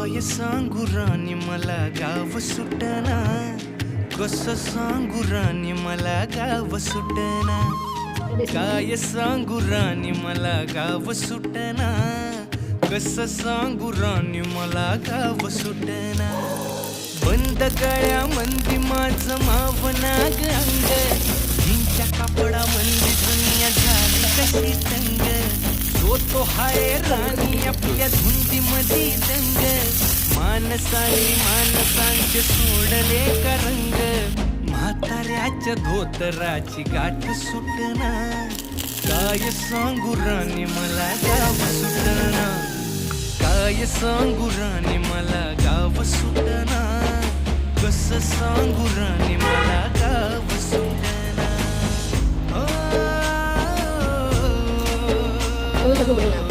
काय सांगू राणी मला गाव सुटना, कसं सांगू राणी मला गाव सुटना. काय सांगू राणी मला गाव सुटना, कसं सांगू राणी मला गाव सुटना. बंद गळ्यामंदी माझं मावना ग अंग, जिंच्या कापडामंदी दुनिया झाली कशी तंग. तो हाय राणी आपल्या धुंदीमधी दंग, माणसांचे सोडले का रंग. म्हाताऱ्याच्या धोतराची गाठ सुटना, काय सांगू राणी मला गाव सुटना. काय सांगू राणी मला गाव सुटना, कसं सांगू राणी मला गाव सुटना. Vamos a comer.